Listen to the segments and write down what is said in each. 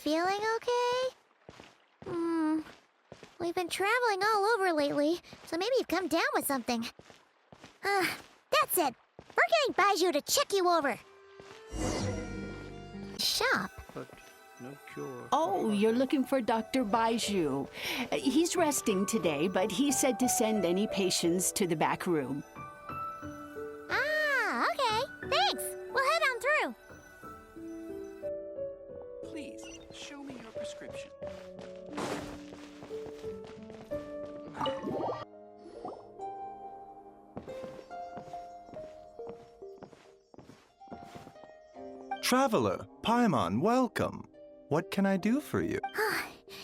feeling okay? We've been traveling all over lately, so maybe you've come down with something. That's it. We're getting Baiju to check you over. Shop? But no cure. Oh, you're looking for Dr. Baiju. He's resting today, but he said to send any patients to the back room. Ah, okay. Thanks. We'll head on through. Please, show me your prescription. Traveler, Paimon, welcome. What can I do for you?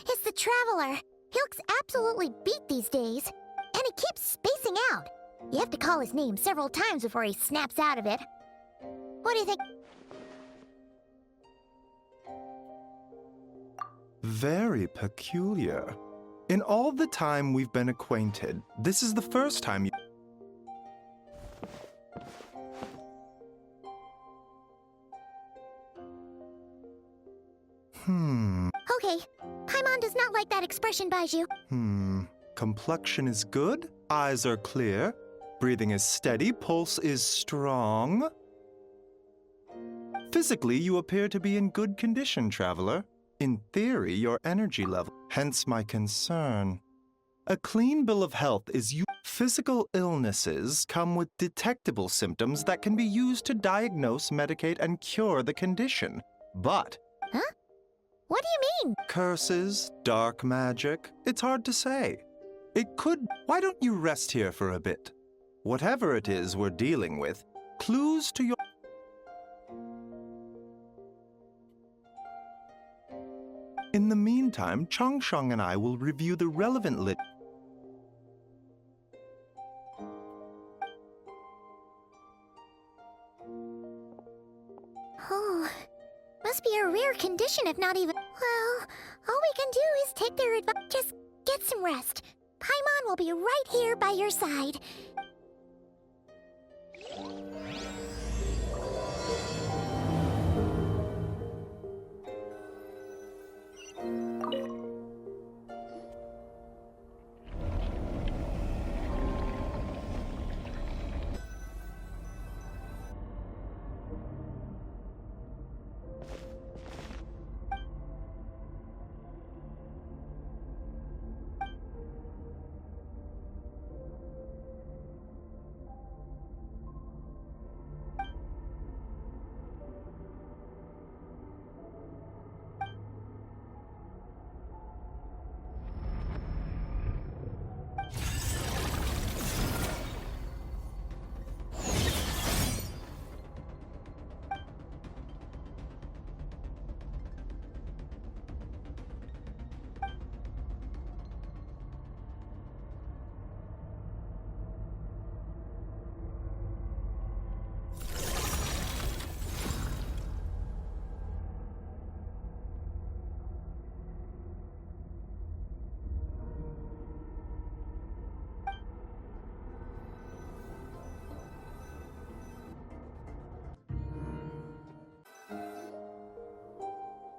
It's the Traveler. He looks absolutely beat these days. And he keeps spacing out. You have to call his name several times before he snaps out of it. What do you think? Very peculiar. In all the time we've been acquainted, this is the first time you... Okay, Paimon does not like that expression, Baiju. Complexion is good, eyes are clear, breathing is steady, pulse is strong. Physically, you appear to be in good condition, traveler. In theory, your energy level, hence my concern. A clean bill of health is physical illnesses come with detectable symptoms that can be used to diagnose, medicate, and cure the condition. But Huh? What do you mean? curses, dark magic, it's hard to say. It could... Why don't you rest here for a bit? Whatever it is we're dealing with, clues to your... In the meantime, Changsheng and I will review the relevant Oh, must be a rare condition if not even... Well, all we can do is take their advice. Just get some rest. Paimon will be right here by your side.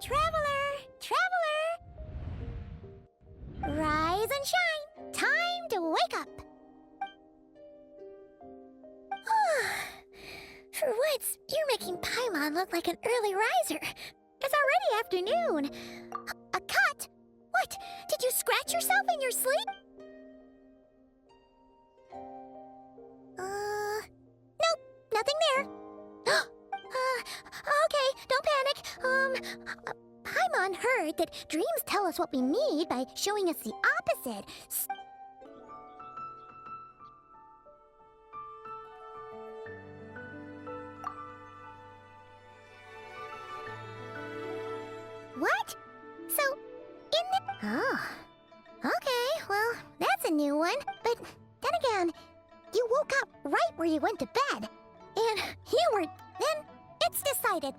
Traveler! Rise and shine! Time to wake up! For once, you're making Paimon look like an early riser. It's already afternoon. A cut? What? Did you scratch yourself in your sleep? Nope, nothing there. Okay, don't panic. Paimon heard that dreams tell us what we need by showing us the opposite. What? So, in the... Oh. Okay, well, that's a new one. But then again, you woke up right where you went to bed. And you were... Then, it's decided.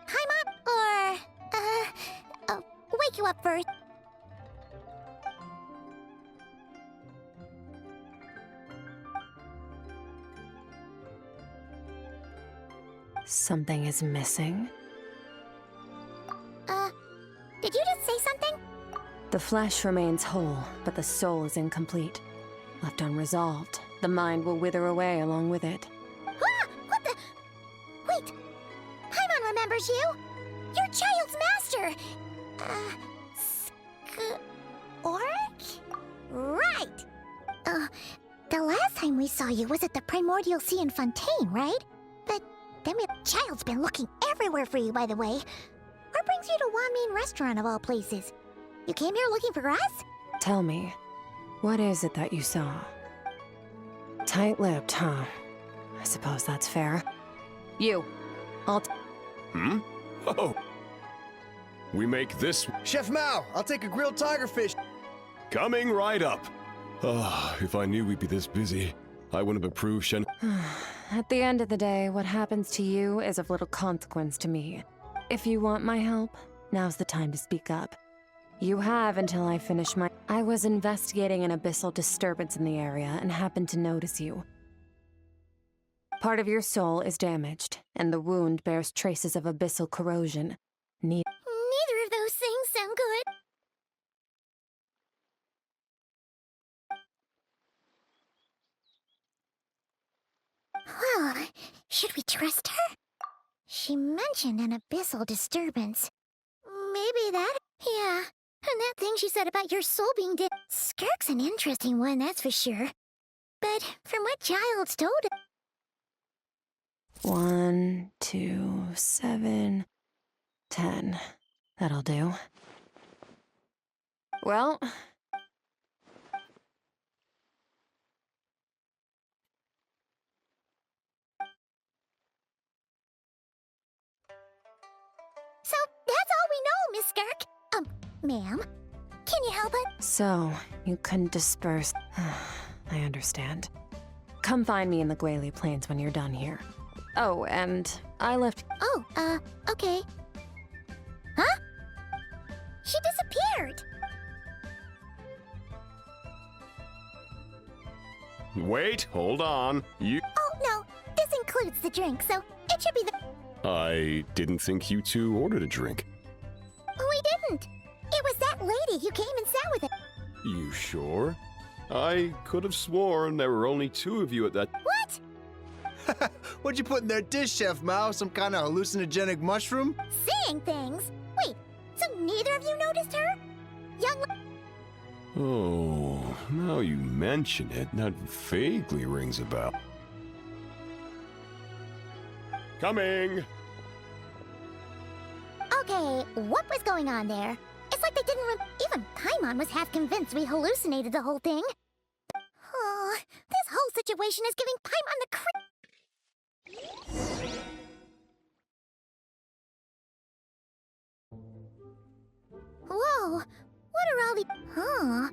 Paimon, or... wake you up first. Something is missing? The flesh remains whole, but the soul is incomplete. Left unresolved, the mind will wither away along with it. Ah! What the? Wait! Paimon remembers you! Your child's master! Skirk? Right! The last time we saw you was at the Primordial Sea in Fontaine, right? But then child's been looking everywhere for you, by the way. What brings you to Wanmin Restaurant of all places? You came here looking for us? Tell me, what is it that you saw? Tight-lipped, huh? I suppose that's fair. You. Oh. We make this Chef Mao, I'll take a grilled tiger fish. coming right up. Ah, if I knew we'd be this busy, I wouldn't have approved Shen. At the end of the day, what happens to you is of little consequence to me. If you want my help, now's the time to speak up. You have until I finish my... I was investigating an abyssal disturbance in the area and happened to notice you. Part of your soul is damaged, and the wound bears traces of abyssal corrosion. Neither of those things sound good. Well, should we trust her? She mentioned an abyssal disturbance. Maybe that? Yeah. And that thing she said about your soul being dead. Skirk's an interesting one, that's for sure. But from what Child's told us... 1, 2, 7, 10. That'll do. Well... So, that's all we know, Miss Skirk. Ma'am, can you help us? So, you couldn't disperse... I understand. Come find me in the Guili Plains when you're done here. Oh, and I left... Oh, okay. Huh? She disappeared. Wait, hold on. You... Oh, no. This includes the drink, so it should be the... I didn't think you two ordered a drink. We didn't. It was that lady who came and sat with it. You sure? I could have sworn there were only 2 of you at that... What? What'd you put in their dish, Chef Mao? Some kind of hallucinogenic mushroom? Seeing things? Wait, so neither of you noticed her? Young... Oh, now you mention it, that vaguely rings a bell. Coming! Okay, what was going on there? It's like they didn't even Paimon was half convinced we hallucinated the whole thing. Oh, this whole situation is giving Paimon the Whoa, what are all the... Huh,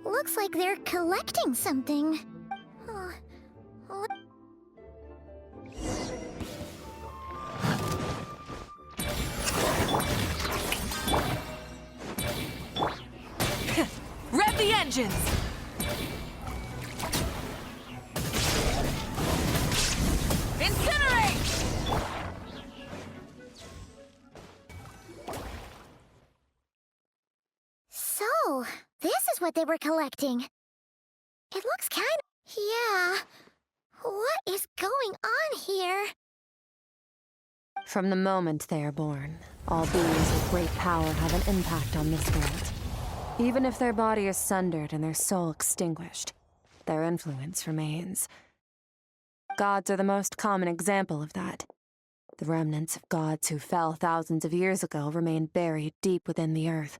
looks like they're collecting something. What? Rev the engines! Incinerate! So, this is what they were collecting. It looks kind of... Yeah. What is going on here? From the moment they are born, all beings with great power have an impact on this world. Even if their body is sundered and their soul extinguished, their influence remains. Gods are the most common example of that. The remnants of gods who fell thousands of years ago remain buried deep within the earth,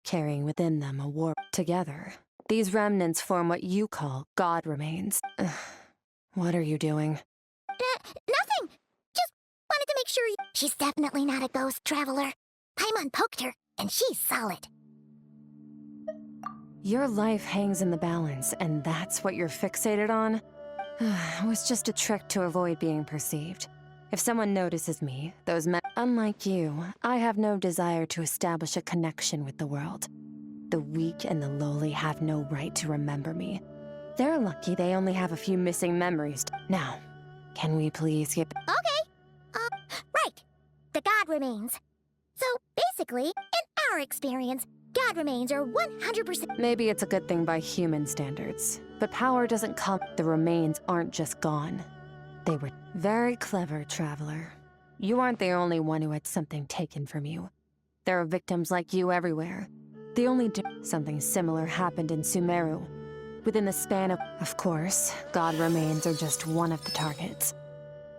carrying within them a warp. Together, these remnants form what you call god remains. What are you doing? Nothing! Just wanted to make sure She's definitely not a ghost traveler. Paimon poked her, and she's solid. Your life hangs in the balance, and that's what you're fixated on? It was just a trick to avoid being perceived. If someone notices me, those men— Unlike you, I have no desire to establish a connection with the world. The weak and the lowly have no right to remember me. They're lucky they only have a few missing memories. Now, can we please get— Right. The god remains. So, basically, in our experience, God remains are 100%. Maybe it's a good thing by human standards, but power doesn't come. The remains aren't just gone. They were very clever, Traveler. You aren't the only one who had something taken from you. There are victims like you everywhere. The only something similar happened in Sumeru. Within the span of course, God remains are just one of the targets.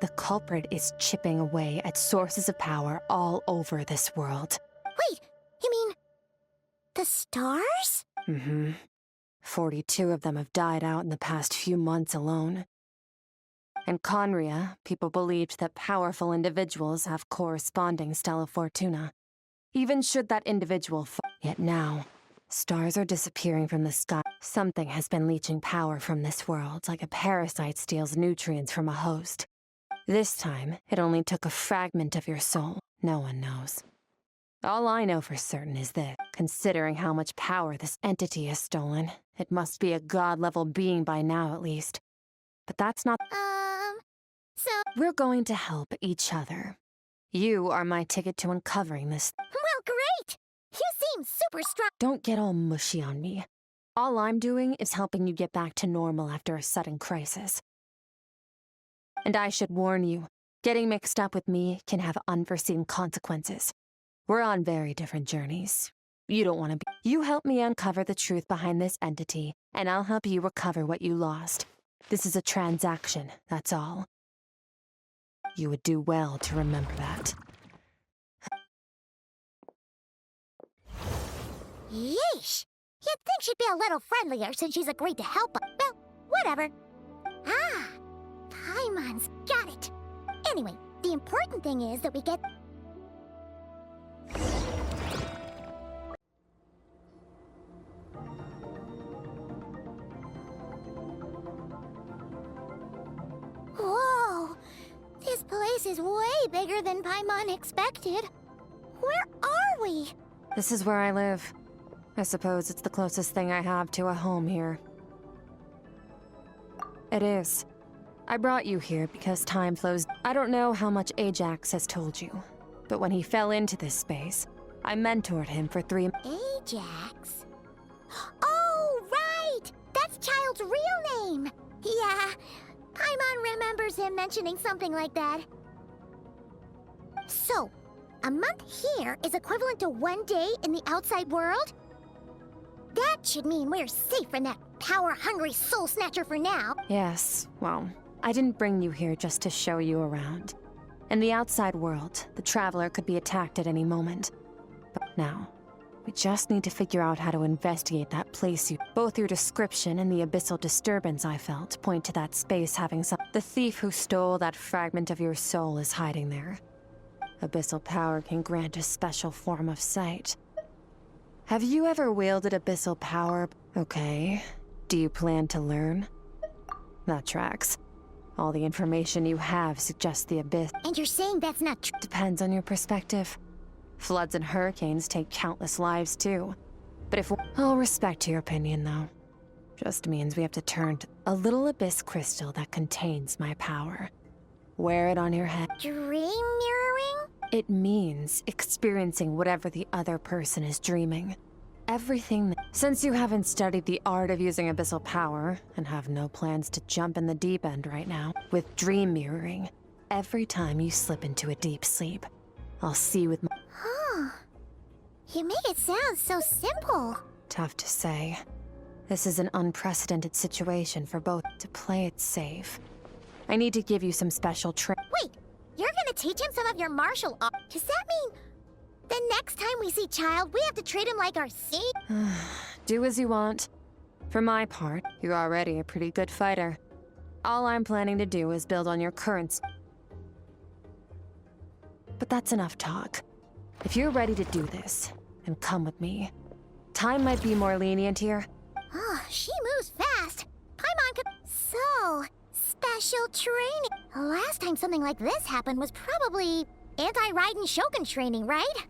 The culprit is chipping away at sources of power all over this world. Wait, you mean the stars? Mm-hmm. 42 of them have died out in the past few months alone. In Conria, people believed that powerful individuals have corresponding Stella Fortuna. Even should that individual Yet now, stars are disappearing from the sky. Something has been leeching power from this world, like a parasite steals nutrients from a host. This time, it only took a fragment of your soul. No one knows. All I know for certain is this. Considering how much power this entity has stolen, it must be a god-level being by now at least. But that's not... So... We're going to help each other. You are my ticket to uncovering this. Well, great! You seem super strong. Don't get all mushy on me. All I'm doing is helping you get back to normal after a sudden crisis. And I should warn you, getting mixed up with me can have unforeseen consequences. We're on very different journeys. You don't want to be... You help me uncover the truth behind this entity, and I'll help you recover what you lost. This is a transaction, that's all. You would do well to remember that. Yeesh! You'd think she'd be a little friendlier since she's agreed to help us. Well, whatever. Ah, Paimon's got it. Anyway, the important thing is that we get... Whoa! This place is way bigger than Paimon expected. Where are we? This is where I live. I suppose it's the closest thing I have to a home here. It is. I brought you here because time flows. I don't know how much Ajax has told you, but when he fell into this space, I mentored him for 3... Ajax? Oh, right! That's Child's real name! Yeah, Paimon remembers him mentioning something like that. So, a month here is equivalent to 1 day in the outside world? That should mean we're safe from that power-hungry soul snatcher for now. Yes, well, I didn't bring you here just to show you around. In the outside world, the Traveler could be attacked at any moment. But now, we just need to figure out how to investigate that place you... Both your description and the abyssal disturbance I felt point to that space having some... The thief who stole that fragment of your soul is hiding there. Abyssal power can grant a special form of sight. Have you ever wielded abyssal power? Okay. Do you plan to learn? That tracks. All the information you have suggests the abyss. And you're saying that's not true? Depends on your perspective. Floods and hurricanes take countless lives too. But if... I'll respect your opinion though. Just means we have to turn to a little abyss crystal that contains my power. Wear it on your head. Dream mirroring? It means experiencing whatever the other person is dreaming. Everything that... Since you haven't studied the art of using abyssal power, and have no plans to jump in the deep end right now, with dream mirroring, every time you slip into a deep sleep, I'll see with my... Huh. You make it sound so simple. Tough to say. This is an unprecedented situation for both. To play it safe, I need to give you some special Wait! You're gonna teach him some of your martial art? Does that mean the next time we see Child, we have to treat him like our seed? Do as you want. For my part, you're already a pretty good fighter. All I'm planning to do is build on your current... But that's enough talk. If you're ready to do this, then come with me. Time might be more lenient here. Oh, she moves fast. Paimon could... So... Special training. The last time something like this happened was probably anti-Raiden Shogun training, right?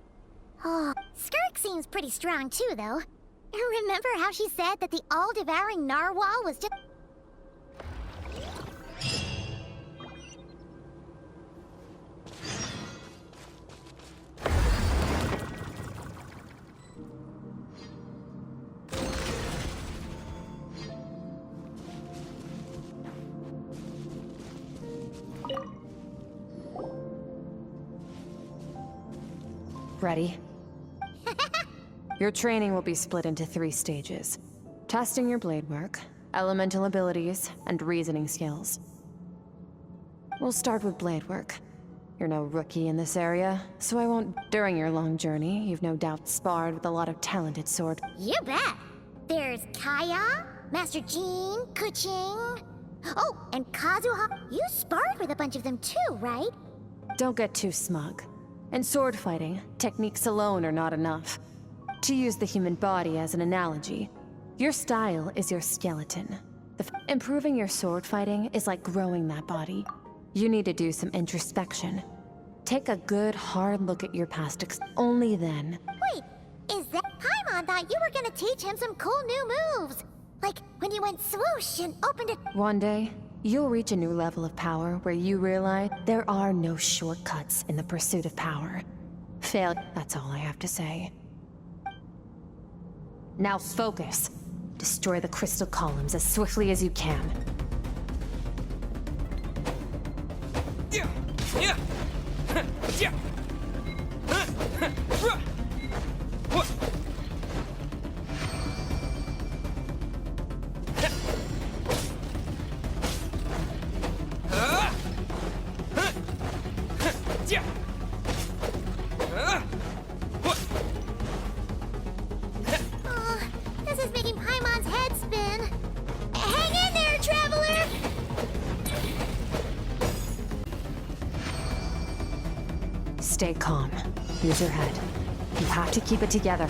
Oh, Skirk seems pretty strong too, though. Remember how she said that the all-devouring narwhal was just... ready. Your training will be split into 3 stages. Testing your blade work, elemental abilities, and reasoning skills. We'll start with blade work. You're no rookie in this area, so I won't... During your long journey, you've no doubt sparred with a lot of talented sword... You bet. There's Kaya, Master Jean, Kuching. Oh, and Kazuha. You sparred with a bunch of them too, right? Don't get too smug. In sword fighting, techniques alone are not enough. To use the human body as an analogy, your style is your skeleton. Improving your sword fighting is like growing that body. You need to do some introspection. Take a good, hard look at your past only then. Wait, is that... Paimon thought you were gonna teach him some cool new moves. Like when you went swoosh and opened it... One day, you'll reach a new level of power where you realize there are no shortcuts in the pursuit of power. That's all I have to say. Now focus. Destroy the crystal columns as swiftly as you can. Oh, this is making Paimon's head spin. Hang in there, traveler! Stay calm. Use your head. You have to keep it together.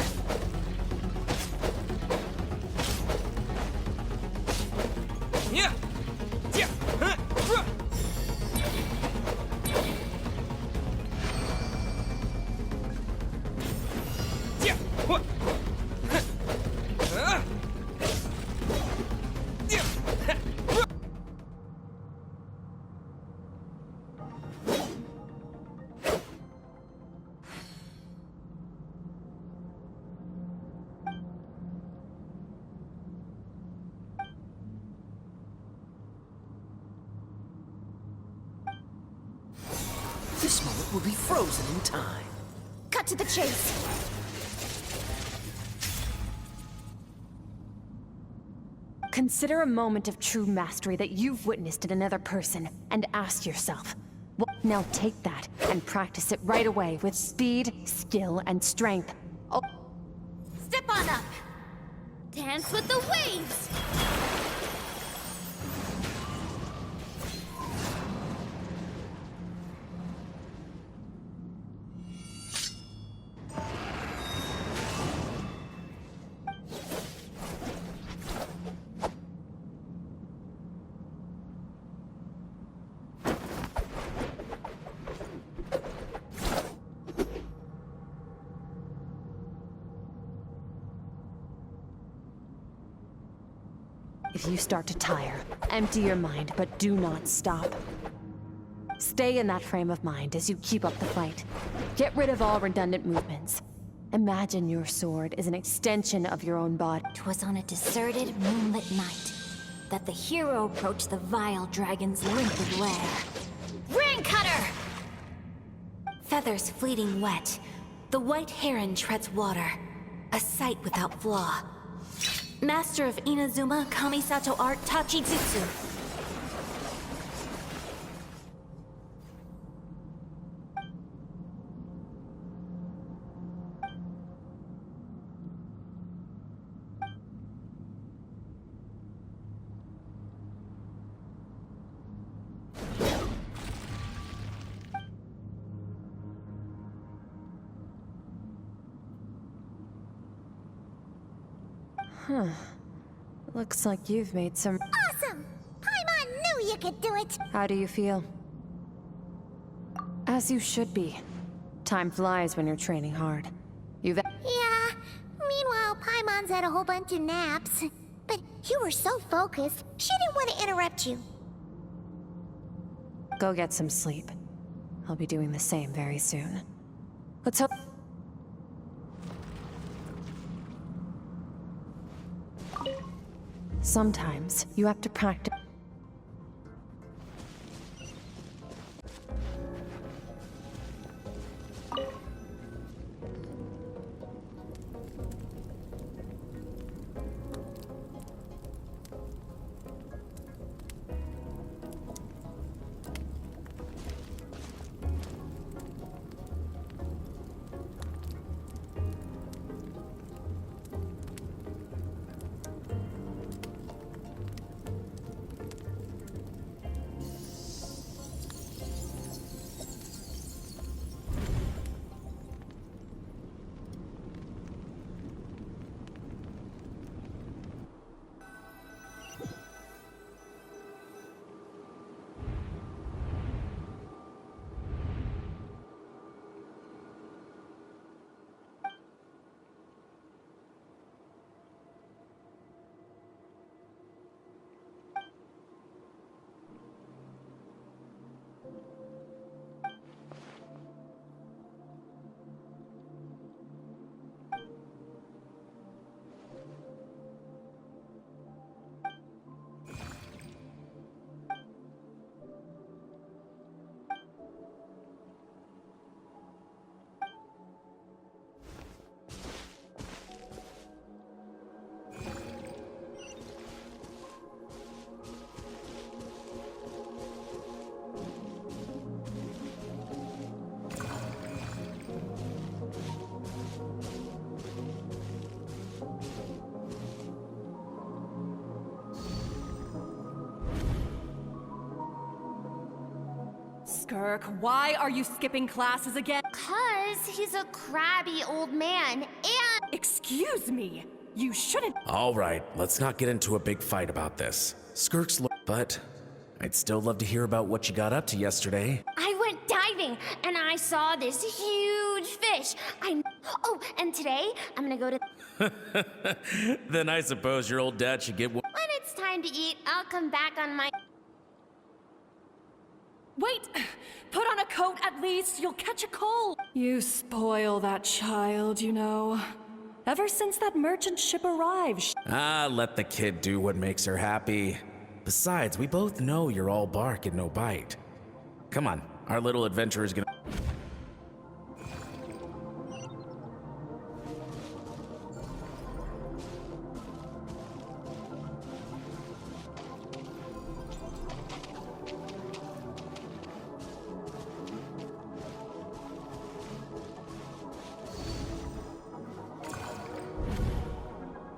This moment will be frozen in time. Cut to the chase. Consider a moment of true mastery that you've witnessed in another person, and ask yourself, now take that and practice it right away with speed, skill, and strength. Oh, Step on up. Dance with the waves. if you start to tire, empty your mind, but do not stop. Stay in that frame of mind as you keep up the fight. Get rid of all redundant movements. Imagine your sword is an extension of your own body. 'Twas on a deserted, moonlit night that the hero approached the vile dragon's limpid lair. Ring cutter! Feathers fleeting wet, the white heron treads water, a sight without flaw. Master of Inazuma Kamisato art Tachijutsu. Huh. Looks like you've made some... Awesome! Paimon knew you could do it! How do you feel? As you should be. Time flies when you're training hard. You've... Yeah, meanwhile, Paimon's had a whole bunch of naps. But you were so focused, she didn't want to interrupt you. Go get some sleep. I'll be doing the same very soon. Let's hope... Sometimes, you have to practice... Skirk, why are you skipping classes again? 'Cause he's a crabby old man, and... Excuse me, you shouldn't— All right, let's not get into a big fight about this. Skirk's but I'd still love to hear about what you got up to yesterday. I went diving, and I saw this huge fish. Oh, and today, I'm gonna go to... Then I suppose your old dad should get one. When it's time to eat, I'll come back on my... Wait! Put on a coat at least, you'll catch a cold! You spoil that child, you know. Ever since that merchant ship arrived. Let the kid do what makes her happy. Besides, we both know you're all bark and no bite. Come on, our little adventure is gonna...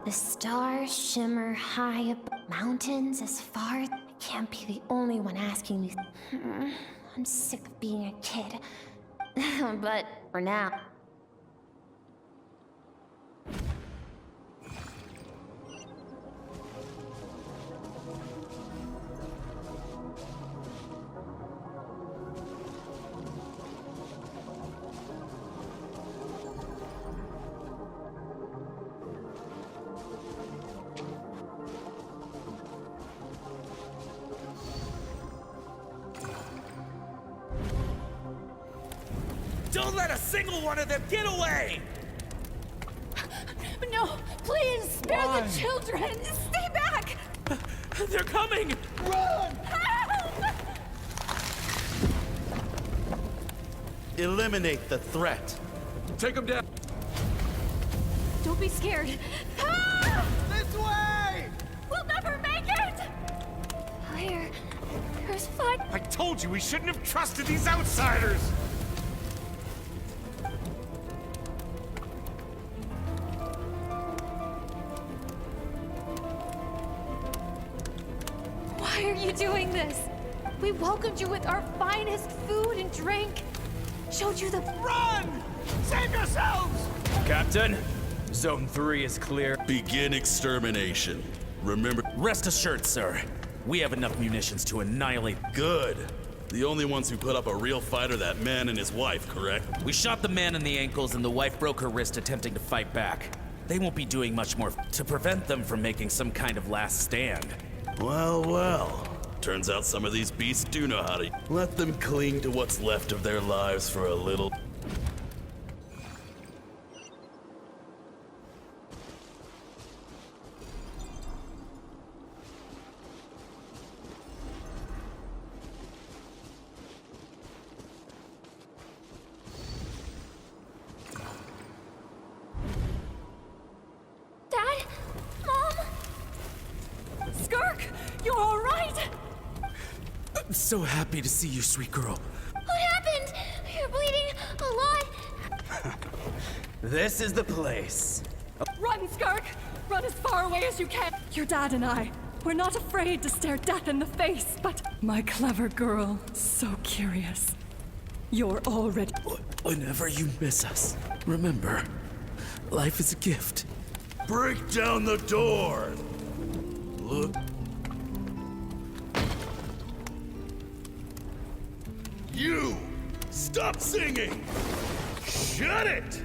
The stars shimmer high above mountains as far as... I can't be the only one asking me. I'm sick of being a kid. But for now... Don't let a single one of them get away! No, please, spare the children! Stay back! They're coming! Run! Help! Eliminate the threat. Take them down. Don't be scared. This way! We'll never make it! There's fun. I told you we shouldn't have trusted these outsiders! Why are you doing this? We welcomed you with our finest food and drink. Showed you the— Run! Save yourselves! Captain, Zone 3 is clear. Begin extermination. Remember— Rest assured, sir. We have enough munitions to annihilate— Good. The only ones who put up a real fight are that man and his wife, correct? We shot the man in the ankles and the wife broke her wrist attempting to fight back. They won't be doing much more to prevent them from making some kind of last stand. Well, well. Turns out some of these beasts do know how to— Let them cling to what's left of their lives for a little— Dad? Mom? Skirk, you're all right? I'm so happy to see you, sweet girl. What happened? You're bleeding a lot. This is the place. Run, Skirk! Run as far away as you can! Your dad and I, we're not afraid to stare death in the face, but my clever girl, so curious. You're already— Whenever you miss us, remember, life is a gift. Break down the door! Look. You! Stop singing! Shut it!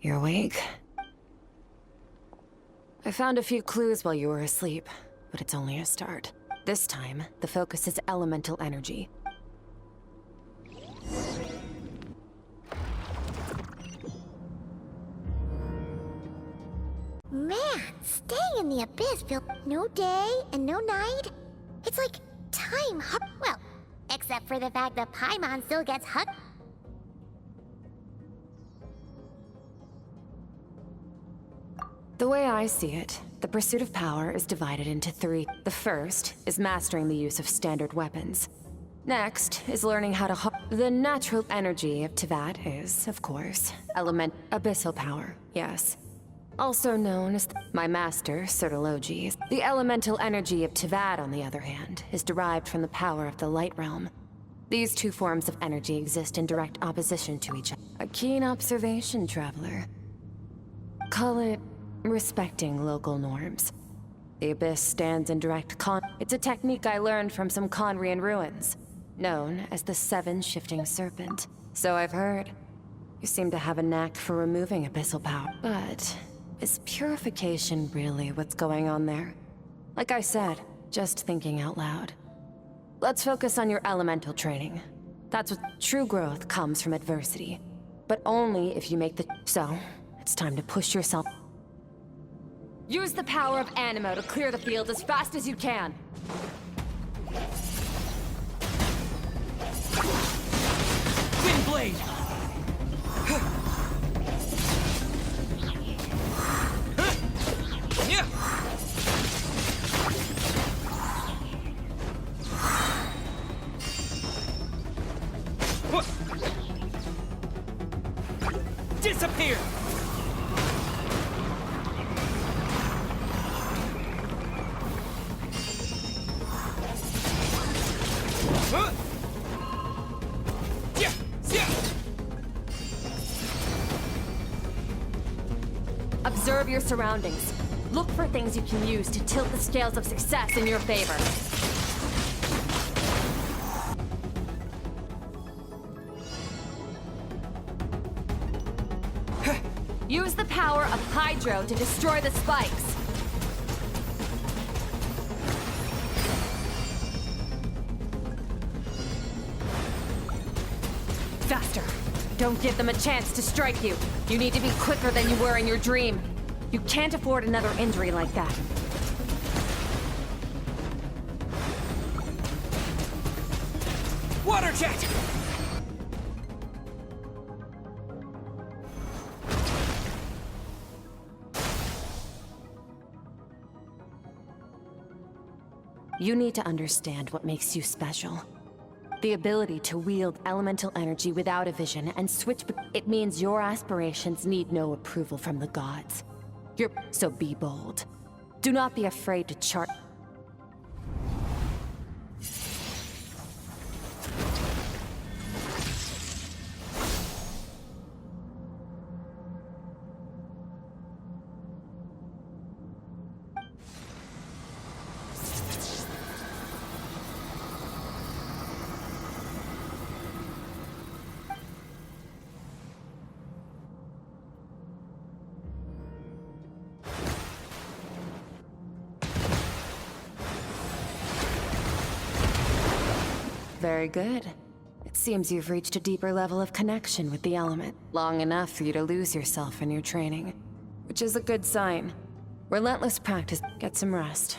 You're awake? I found a few clues while you were asleep, but it's only a start. This time, the focus is elemental energy. Man, staying in the abyss feels no day and no night. It's like time well, except for the fact that Paimon still gets hugged. The way I see it, the pursuit of power is divided into three. The first is mastering the use of standard weapons. Next is learning how to the natural energy of Tivat is, of course, abyssal power, yes. Also known as my master, Certology. The elemental energy of Tivat, on the other hand, is derived from the power of the light realm. These two forms of energy exist in direct opposition to each other. A keen observation, traveler. Call it respecting local norms. The abyss stands in direct It's a technique I learned from some Conrian ruins, known as the Seven Shifting Serpent. So I've heard. You seem to have a knack for removing abyssal power. But is purification really what's going on there? Like I said, just thinking out loud. Let's focus on your elemental training. That's what true growth comes from adversity. But only if you make the... So, it's time to push yourself. Use the power of Animo to clear the field as fast as you can. Wind blade! Disappear! Observe your surroundings. Look for things you can use to tilt the scales of success in your favor. Use the power of Hydro to destroy the spikes. Faster. Don't give them a chance to strike you. You need to be quicker than you were in your dream. You can't afford another injury like that. Water jet! You need to understand what makes you special. The ability to wield elemental energy without a vision and switch... It means your aspirations need no approval from the gods. So be bold. Do not be afraid to chart... Very good. It seems you've reached a deeper level of connection with the element, long enough for you to lose yourself in your training, which is a good sign. Relentless practice. Get some rest.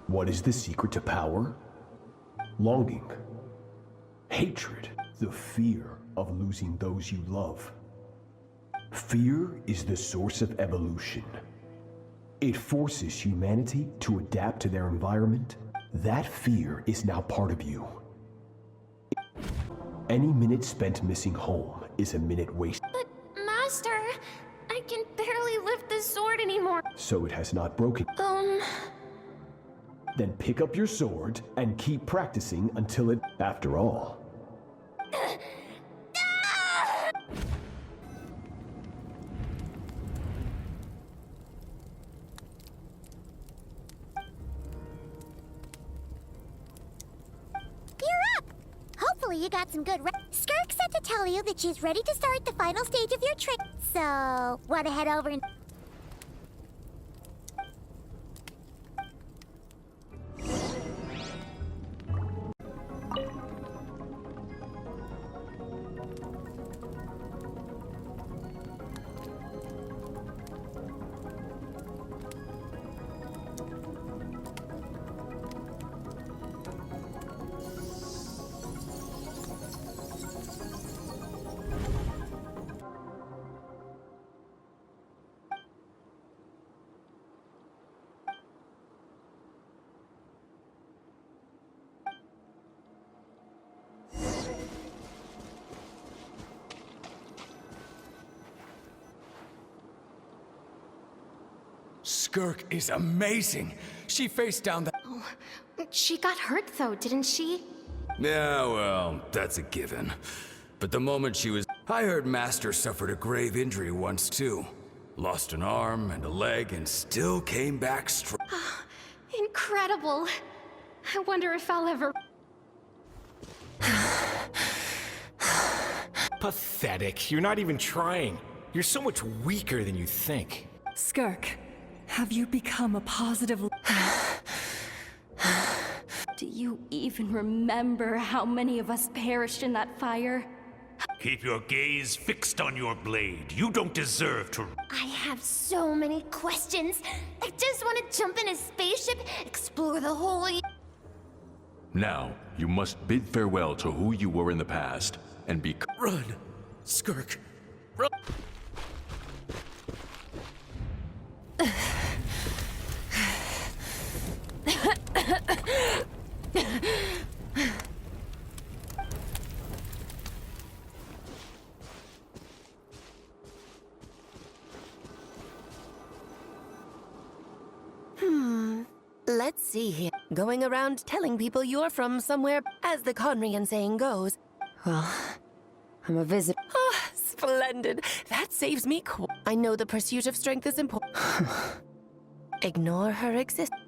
What is the secret to power? longing, hatred, the fear of losing those you love. Fear is the source of evolution. It forces humanity to adapt to their environment. That fear is now part of you. Any minute spent missing home is a minute wasted. But, Master, I can barely lift the sword anymore. So it has not broken. Then pick up your sword and keep practicing until it... After all, Hopefully you got some good Skirk said to tell you that she's ready to start the final stage of your trick. So, wanna head over and... Skirk is amazing. She faced down the... Oh, she got hurt though, didn't she? Yeah, well, that's a given. But the moment she was... I heard Master suffered a grave injury once too. Lost an arm and a leg and still came back strong. Incredible. I wonder if I'll ever... Pathetic. You're not even trying. You're so much weaker than you think. Skirk, have you become a positive... Do you even remember how many of us perished in that fire? Keep your gaze fixed on your blade. You don't deserve to... I have so many questions. I just want to jump in a spaceship, explore the whole... Now, you must bid farewell to who you were in the past, and be... Run! Skirk! Run! Let's see here. Going around telling people you're from somewhere, as the Conrian saying goes. Well, I'm a visitor. Ah, splendid. That saves me I know the pursuit of strength is important. Ignore her existence.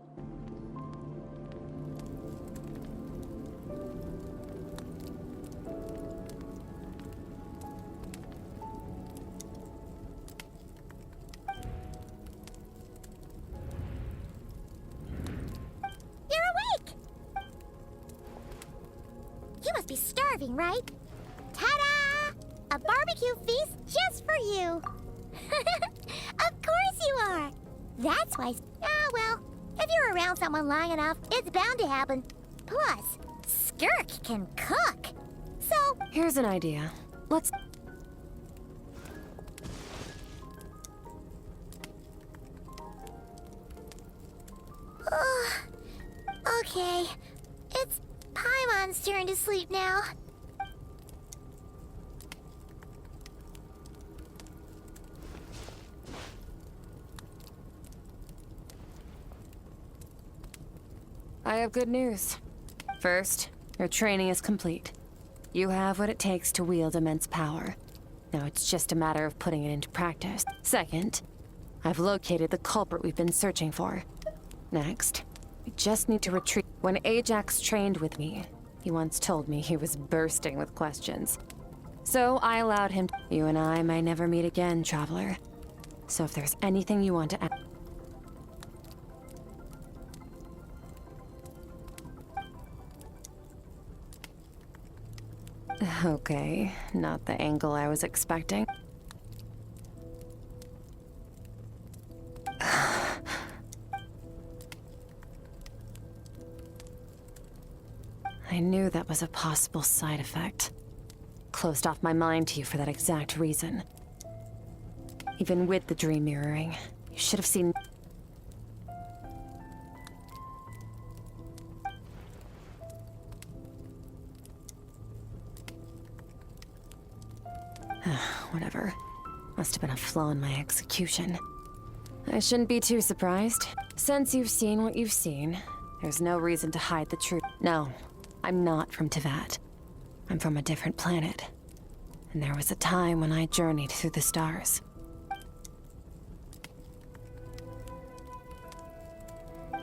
You must be starving, right? Ta-da! A barbecue feast just for you! Of course you are! That's why... Ah, well, if you're around someone long enough, it's bound to happen. Plus, Skirk can cook! So... Here's an idea. Let's... Okay. It's Paimon's turn to sleep now. I have good news. First, your training is complete. You have what it takes to wield immense power. Now it's just a matter of putting it into practice. Second, I've located the culprit we've been searching for. Next, we just need to retrieve... When Ajax trained with me, he once told me he was bursting with questions. So I allowed him to... You and I may never meet again, Traveler. So if there's anything you want to add... Okay, not the angle I was expecting. I knew that was a possible side effect. Closed off my mind to you for that exact reason. Even with the dream mirroring, you should have seen... Whatever. Must have been a flaw in my execution. I shouldn't be too surprised. Since you've seen what you've seen, there's no reason to hide the truth. No, I'm not from Teyvat. I'm from a different planet. And there was a time when I journeyed through the stars.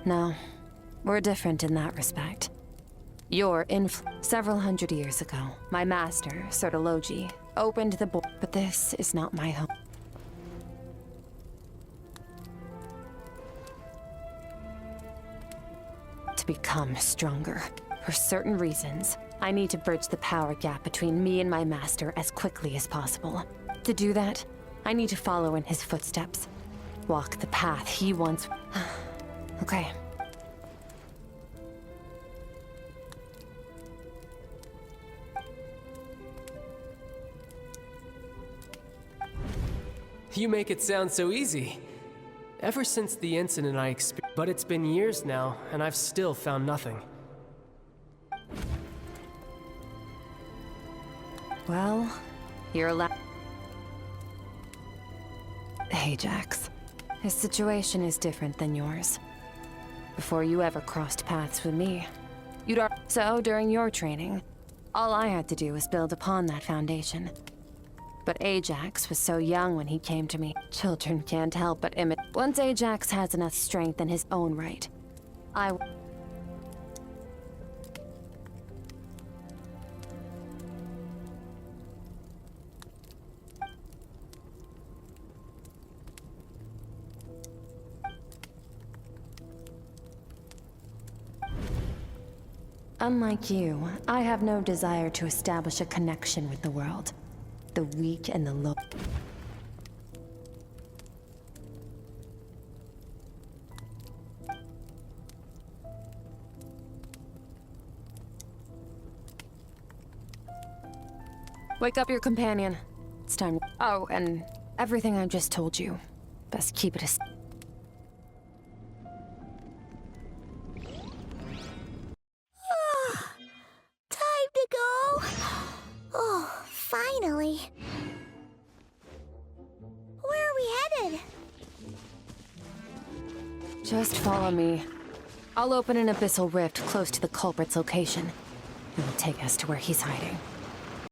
No, we're different in that respect. You're several hundred years ago, my master, Sertologi, opened the door, but this is not my home. To become stronger, for certain reasons, I need to bridge the power gap between me and my master as quickly as possible. To do that, I need to follow in his footsteps. Walk the path he once... Okay. You make it sound so easy. Ever since the incident I experienced, but it's been years now, and I've still found nothing. Well, you're allowed... Ajax. His situation is different than yours. Before you ever crossed paths with me, So, during your training, all I had to do was build upon that foundation. But Ajax was so young when he came to me. Children can't help but imitate. Once Ajax has enough strength in his own right, Unlike you, I have no desire to establish a connection with the world. The weak and the low. Wake up your companion. It's time. Oh, and everything I just told you. Best keep it a... Time to go. Oh, finally. Where are we headed? Just follow me. I'll open an abyssal rift close to the culprit's location. It will take us to where he's hiding.